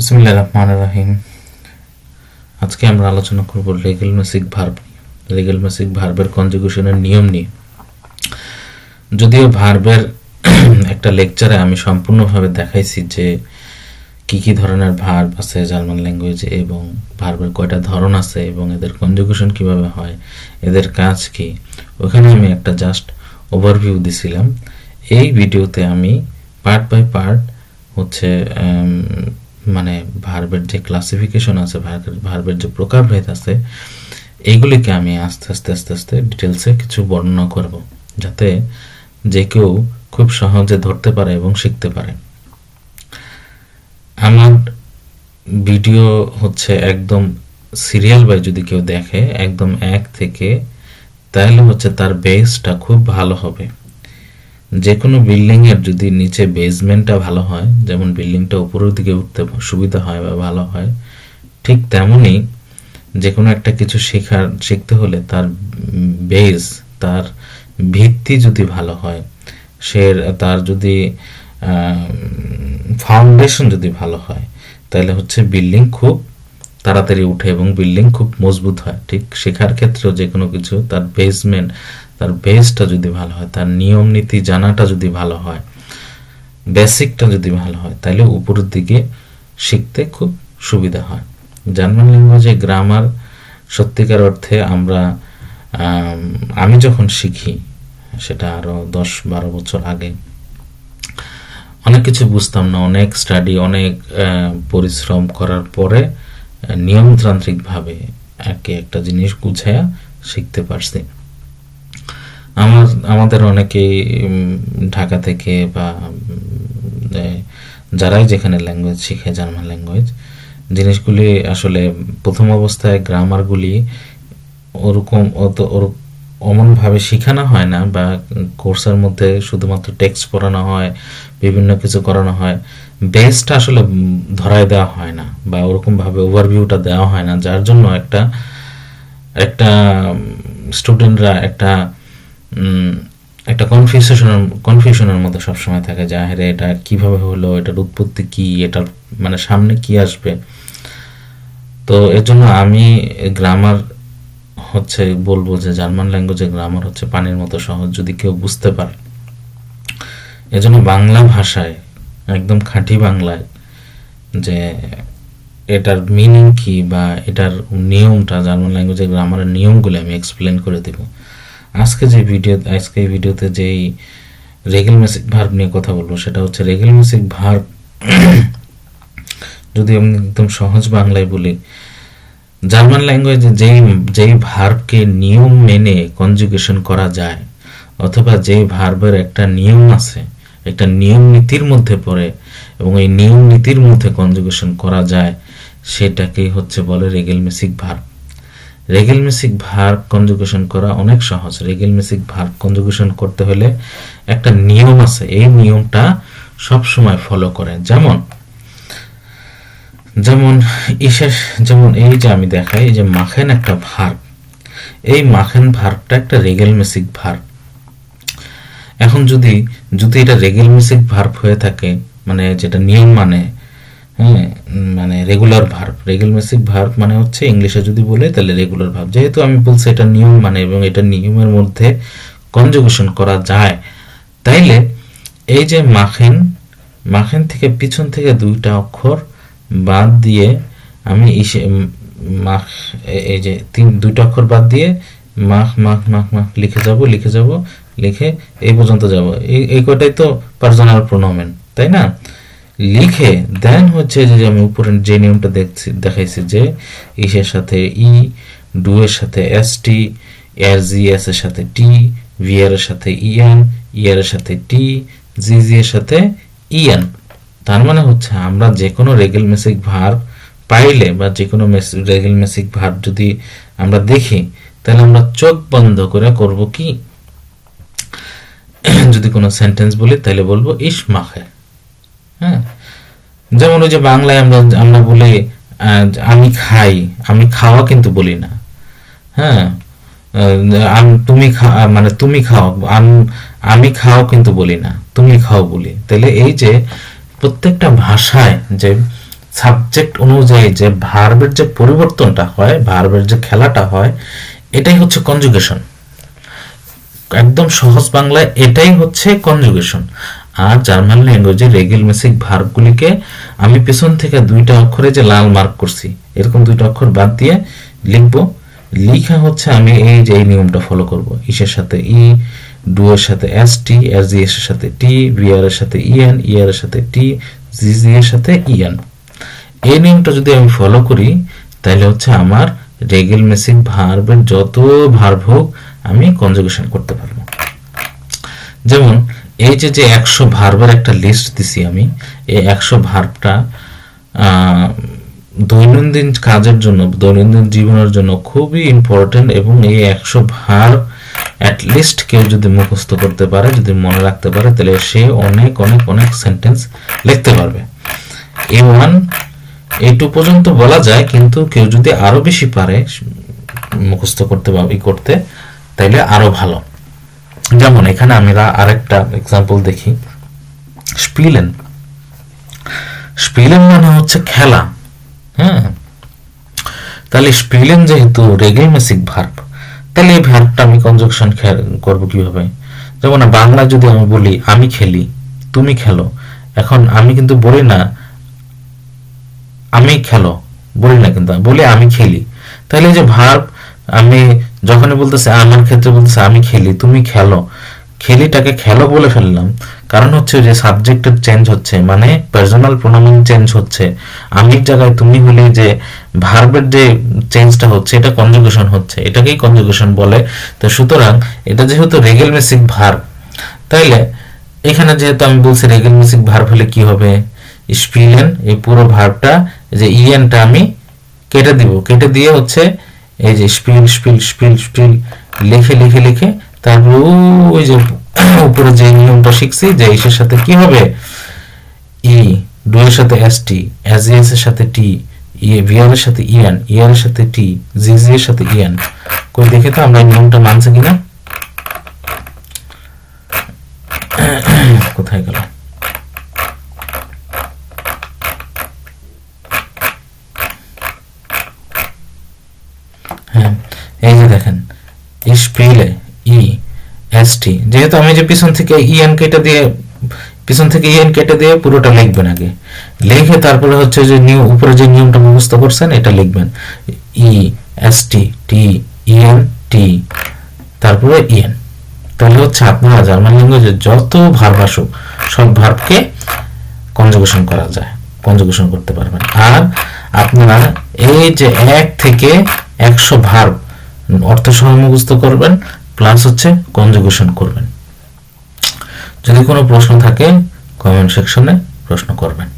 বিসমিল্লাহির রহমানির রহিম। আজকে আমরা আলোচনা করব রেগুলার ভার্ব। রেগুলার ভার্বের কনজুগেশনের নিয়ম নিয়ে। যদিও ভার্বের একটা লেকচারে আমি সম্পূর্ণভাবে দেখাইছি যে কি কি ধরনের ভার্ব আছে জার্মান ল্যাঙ্গুয়েজে এবং ভার্বের কয়টা ধরন আছে এবং এদের কনজুগেশন কিভাবে হয়, এদের কাজ কি, ওখানে আমি একটা জাস্ট ওভারভিউ দিছিলাম। এই ভিডিওতে আমি পার্ট বাই পার্ট হচ্ছে মানে ভার্বের যে ক্লাসিফিকেশন আছে, ভার্বের যে প্রকারভেদ আছে, এইগুলিকে আমি আস্তে আস্তে ডিটেলসে কিছু বর্ণনা করব, যাতে যে কেউ খুব সহজে ধরতে পারে এবং শিখতে পারে। আমার ভিডিও হচ্ছে একদম সিরিয়াল বাই যদি কেউ দেখে একদম এক থেকে, তাহলে হচ্ছে তার বেসটা খুব ভালো হবে। যে কোনো বিল্ডিং এর যদি নিচে বেসমেন্টটা ভালো হয়, যেমন বিল্ডিংটা উপরের দিকে উঠতে সুবিধা হয় বা ভালো হয়, ঠিক তেমনি যে কোনো একটা কিছু শিখতে হলে তার বেস, তার ভিত্তি যদি ভালো হয়, তার যদি ফাউন্ডেশন যদি ভালো হয়, তাহলে হচ্ছে বিল্ডিং খুব তাড়াতাড়ি উঠে এবং বিল্ডিং খুব মজবুত হয়। ঠিক শেখার ক্ষেত্রেও যে কোনো কিছু তার বেসমেন্ট, তার বেসটা যদি ভালো হয়, তার নিয়ম নীতি জানাটা যদি ভালো হয়, বেসিকটা যদি ভালো হয়, তাহলে উপরের দিকে শিখতে খুব সুবিধা হয়। জার্মান ল্যাঙ্গুয়েজে গ্রামার সত্যিকার অর্থে আমি যখন শিখি, সেটা আরো 10-12 বছর আগে, অনেক কিছু বুঝতাম না। অনেক স্টাডি, অনেক পরিশ্রম করার পরে নিয়মতান্ত্রিক ভাবে একটা জিনিস গুছায়া শিখতে পারছি। আমাদের অনেকেই ঢাকা থেকে বা যারাই যেখানে ল্যাঙ্গুয়েজ শিখে, জার্মান ল্যাঙ্গুয়েজ, জিনিসগুলি আসলে প্রথম অবস্থায় গ্রামারগুলি ওরকম অমন ভাবে শেখানো হয় না, বা কোর্সের মধ্যে শুধুমাত্র টেক্সট পড়ানো হয়, বিভিন্ন কিছু করানো হয়, বেসটা আসলে ধরায় দেওয়া হয় না, বা ওরকম ভাবে ওভারভিউটা দেওয়া হয় না, যার জন্য একটা স্টুডেন্টরা একটা কনফিউশনের মধ্যে সবসময় থাকে যে আরে এটা কিভাবে হলো, এটার উৎপত্তি কি, এটার মানে সামনে কি আসবে। তো এর জন্য আমি গ্রামার হচ্ছে বলবো যে জার্মান ল্যাঙ্গুয়েজে গ্রামার হচ্ছে পানির মতো সহজ, যদি কেউ বুঝতে পারে। এজন্য বাংলা ভাষায়, একদম খাঁটি বাংলায়, যে এটার মিনিং কি বা এটার নিয়মটা, জার্মান ল্যাঙ্গুয়েজের গ্রামারের নিয়মগুলো আমি এক্সপ্লেন করে দেব। আজকে এই ভিডিওতে যেই রেগুলার ভার্ব নিয়ে কথা বলবো, সেটা হচ্ছে রেগুলার ভার্ব। যদি আমি একদম সহজ বাংলায় বলি, জার্মান ল্যাঙ্গুয়েজে যেই ভার্বকে নিয়ম মেনে কনজুগেশন করা যায়, অথবা যেই ভার্বের একটা নিয়ম আছে, একটা নিয়ম নীতির মধ্যে পড়ে এবং এই নিয়ম নীতির মধ্যে কনজুগেশন করা যায়, সেটাকেই হচ্ছে বলে regular verb. Regular verb conjugation করা অনেক সহজ। রেগুলার ভার্ব কনজুগেশন করতে হলে একটা নিয়ম আছে, এই নিয়মটা সব সময় ফলো করে। যেমন এই যে আমি দেখাই, এই যে মাখেন একটা ভার্ব, এই মাখেন ভার্বটা একটা রেগুলার ভার্ব। এখন যদি এটা রেগুলার ভার্ব হয়ে থাকে, মানে যেটা নিয়ম মানে রেগুলার ভার্ব। রেগুলার ভার্ব মানে হচ্ছে ইংলিশে যদি বলে তাহলে রেগুলার ভার্ব। যেহেতু আমি বলছি এটা নিয়ম এবং এটা নিয়মের মধ্যে কনজুগেশন করা যায়, তাইলে এই যে মাখেন থেকে পিছন থেকে 2টা অক্ষর বাদ দিয়ে আমি এই যে 2টা অক্ষর বাদ দিয়ে মাখ লিখে যাব, লিখে এই পর্যন্ত যাব। এই কয়টাই তো পার্সোনাল প্রোনোমেন, তাই না? লিখে দেন হচ্ছে যে আমি উপরে যে নিয়মটা দেখাইছি, যে ইসের সাথে ই, ডু এর সাথে এস টি, এর জি এস এর সাথে টি, ভি এর সাথে ইএন, ইয়ার এর সাথে টি, জি এর সাথে ইএন। তার মানে হচ্ছে আমরা যে কোনো রেগুলার ভার্ব পাইলে বা যে কোনো রেগুলার ভার্ব যদি আমরা দেখি, তাহলে আমরা চোখ বন্ধ করে করব কি, যদি কোনো সেন্টেন্স বলি তাহলে বলবো ইস মাখে। হ্যাঁ, যেমন ওই যে বাংলায় আমরা বলি আমি খাই, আমি খাওয়া কিন্তু বলি না। হ্যাঁ, তুমি খাও, আমি খাও কিন্তু বলি না, তুমি খাও বলি। তাহলে এই যে প্রত্যেকটা ভাষায় যে সাবজেক্ট অনুযায়ী যে ভার্বের যে পরিবর্তনটা হয়, ভার্বের যে খেলাটা হয়, এটাই হচ্ছে কনজুগেশন। একদম সহজ বাংলায় এটাই হচ্ছে কনজুগেশন। আর জার্মান ল্যাঙ্গুয়েজে রেগেলমেসিক ভার্বগুলিকে আমি পেছন থেকে দুইটা অক্ষরে যে লাল মার্ক করছি, এরকম দুইটা অক্ষর বাদ দিয়ে লিখবো। লিখা হচ্ছে আমি এই যে এই নিয়মটা ফলো করব, ইসের সাথে ই, ডু এর সাথে এস টি, এস জি এর সাথে টি, ভিআর এর সাথে ইএন, ইআর এর সাথে টি, জি জি এর সাথে ইএন। এই নিয়মটা যদি আমি ফলো করি তাহলে হচ্ছে আমার রেগেলমেসিক ভার্বের যত ভার্ব হোক আমি কনজুগেশন করতে পারবো। যেমন এই যে 100 ভার্বের একটা লিস্ট দিছি আমি, এই 100 ভার্বটা দৈনন্দিন কাজের জন্য, দৈনন্দিন জীবনের জন্য খুবই ইম্পর্টেন্ট, এবং এই 100 ভার্ব অ্যাটলিস্ট কেউ যদি মুখস্থ করতে পারে, যদি মনে রাখতে পারে, তাহলে সে অনেক অনেক অনেক সেন্টেন্স লিখতে পারবে। A1 A2 পর্যন্ত বলা যায়, কিন্তু কেউ যদি আরো বেশি পারে মুখস্থ করতে বা করতে, তাইলে আরো ভালো। যেমন এখানে আমরা আরেকটা এক্সাম্পল দেখি, স্পিলেন। স্পিলেন মানে হচ্ছে খেলা। হ্যাঁ, তাহলে স্পিলেন যেহেতু রেগেলমেসিক ভার্ব, তাহলে এই ভার্বটা আমি কনজুগেশন করব কিভাবে? যেমন বাংলা যদি আমি বলি আমি খেলি, তুমি খেলো, এখন আমি কিন্তু বলি না আমি খেলো, বলি না, কিন্তু বলি আমি খেলি। তাহলে যে ভার্ব আমি যখনই বলতেছে, আমার ক্ষেত্রে বলতেছে আমি খেলি, তুমি খেলো, খেলিটাকে খেলো বলে ফেললাম, কারণ হচ্ছে যে সাবজেক্টের চেঞ্জ হচ্ছে, মানে পার্সোনাল প্রোনাউন চেঞ্জ হচ্ছে। আমির জায়গায় তুমি হলে যে ভার্বের যে চেঞ্জটা হচ্ছে, এটা কনজুগেশন হচ্ছে, এটাকেই কনজুগেশন বলে। তো সুতরাং এটা যেহেতু রেগেলমেসিক ভার্ব, তাইলে এখানে যেহেতু আমি বলছি রেগেলমেসিক ভার্ব হলে কি হবে, স্পিলেন, এই পুরো ভার্বটা যে ইএনটা আমি কেটে দিব, কেটে দিয়ে হচ্ছে এই যে স্পিল স্পিল স্পিল স্পিল লিখে লিখে লিখে তারপর ওই যে উপরে যে নিয়মটা শিখছি, যে এর সাথে কি হবে, ই, ডু এর সাথে S T, S G S এর সাথে টি, ভিআর এর সাথে ইএন, ইআর এর সাথে টি, জি জি এর সাথে ইএন। কই দেখে তো আমরা নিয়মটা মানছে কিনা। কোথায় গেল? হ্যাঁ, এই যে দেখেন স্পিলে ই এস টি, যেহেতু আমি যে পিছন থেকে ইএন কেটে দিয়ে, পিছন থেকে ইএন কেটে দিয়ে পুরোটা লিখবেন আগে, লিখে তারপরে হচ্ছে যে উপরে যে নিয়মটা মুখস্থ করছেন এটা লিখবেন, ই এস টি টি ইএন টি, তারপরে ইএন। তাহলে হচ্ছে আপনারা জার্মান ল্যাঙ্গুয়েজে যত ভার্ব আসুক সব ভার্বকে কনজুগেশন করা যায়, কনজুগেশন করতে পারবেন। আর আপনারা এই যে 1 থেকে 100 ভার্ব অর্থ সহ মুখস্থ করবেন, প্লাস হচ্ছে কনজুগেশন করবেন। যদি কোনো প্রশ্ন থাকে কমেন্ট সেকশনে প্রশ্ন করবেন।